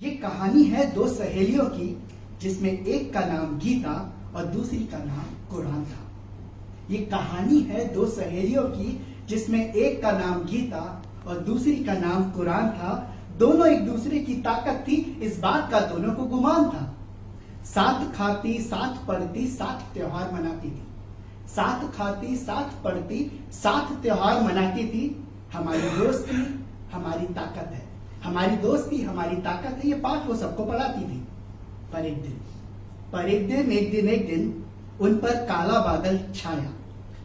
ये कहानी है दो सहेलियों की, जिसमें एक का नाम गीता और दूसरी का नाम कुरान था। ये कहानी है दो सहेलियों की, जिसमें एक का नाम गीता और दूसरी का नाम कुरान था। दोनों एक दूसरे की ताकत थी, इस बात का दोनों को गुमान था। साथ खाती, साथ पढ़ती, साथ त्योहार मनाती थी। साथ खाती, साथ पढ़ती, साथ त्योहार मनाती थी। हमारी दोस्ती हमारी ताकत है, हमारी दोस्ती हमारी ताकत है, ये पाठ वो सबको पढ़ाती थी। पर एक दिन उन पर काला बादल छाया।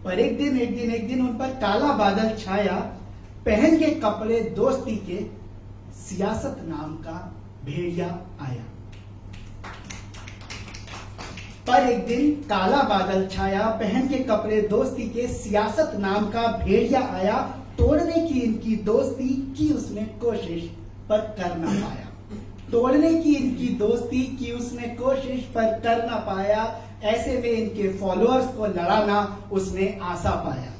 पर एक दिन उन पर काला बादल छाया। पहन के कपड़े दोस्ती के सियासत नाम का भेड़िया आया। पर एक दिन काला बादल छाया, पहन के कपड़े दोस्ती के सियासत नाम का भेड़िया आया। तोड़ने की इनकी दोस्ती की उसने कोशिश पर कर ना पाया। तोड़ने की इनकी दोस्ती की उसने कोशिश पर कर ना पाया। ऐसे में इनके फॉलोअर्स को लड़ाना उसने आशा पाया।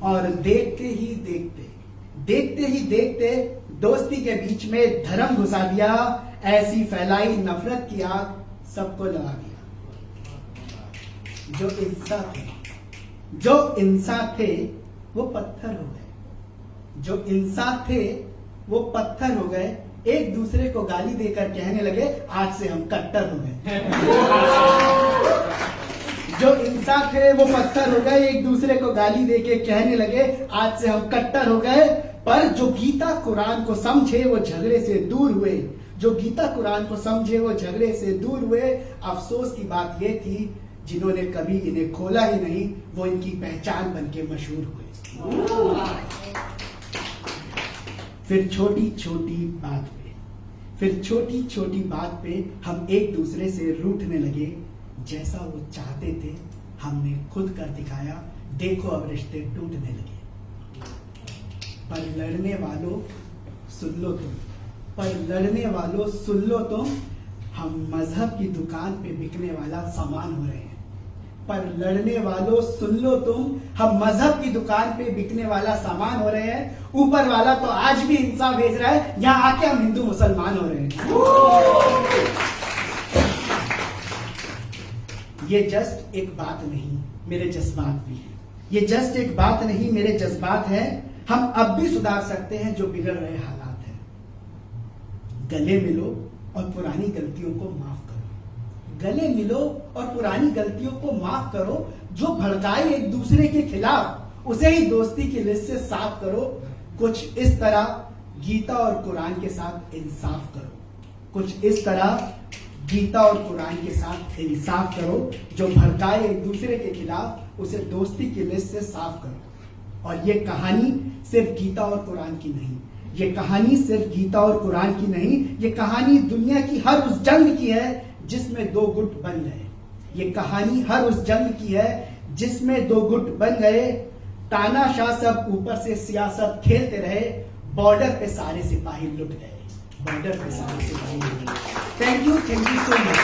और देखते ही देखते दोस्ती के बीच में धर्म घुसा दिया। ऐसी फैलाई नफरत की आग, सबको लगा दिया। जो इंसान थे वो पत्थर हो गए। जो इंसान थे वो पत्थर हो गए। एक दूसरे को गाली देकर कहने लगे, आज से हम कट्टर हो गए। जो इंसान थे वो पत्थर हो गए, एक दूसरे को गाली देके कहने लगे, आज से हम कट्टर हो गए। पर जो गीता कुरान को समझे वो झगड़े से दूर हुए। जो गीता कुरान को समझे वो झगड़े से दूर हुए। अफसोस की बात ये थी, जिन्होंने कभी इन्हें खोला ही नहीं, वो इनकी पहचान बनके मशहूर हुए। फिर छोटी छोटी बात पे हम एक दूसरे से रूठने लगे। जैसा वो चाहते थे हमने खुद कर दिखाया। देखो अब रिश्ते टूटने लगे। पर लड़ने वालों सुन लो तुम, हम मजहब की दुकान पे बिकने वाला सामान हो रहे हैं। पर लड़ने वालों सुन लो तुम, हम मजहब की दुकान पे बिकने वाला सामान हो रहे हैं। ऊपर वाला तो आज भी इंसाफ भेज रहा है, यहाँ आके हम हिंदू मुसलमान हो रहे हैं। ये जस्ट एक बात नहीं, मेरे जज्बात भी हैं। ये जस्ट एक बात नहीं, मेरे जज्बात हैं। हम अब भी सुधार सकते हैं जो बिगड़ रहे हालात हैं। गले मिलो और पुरानी गलतियों को माफ करो। गले मिलो और पुरानी गलतियों को माफ करो। जो भड़काए एक दूसरे के खिलाफ, उसे ही दोस्ती की लिस्ट से साफ करो। कुछ इस तरह गीता और कुरान के साथ इंसाफ करो। कुछ इस तरह गीता और कुरान के साथ इंसाफ करो। जो भड़काए एक दूसरे के खिलाफ, उसे दोस्ती की लिस्ट से साफ करो। और ये कहानी सिर्फ गीता और कुरान की नहीं, ये कहानी सिर्फ गीता और कुरान की नहीं, ये कहानी दुनिया की हर उस जंग की है जिसमें दो गुट बन गए। ये कहानी हर उस जंग की है जिसमें दो गुट बन गए। तानाशाह सब ऊपर से सियासत खेलते रहे। बॉर्डर पे सारे सिपाही लुट गए। Thank you so much.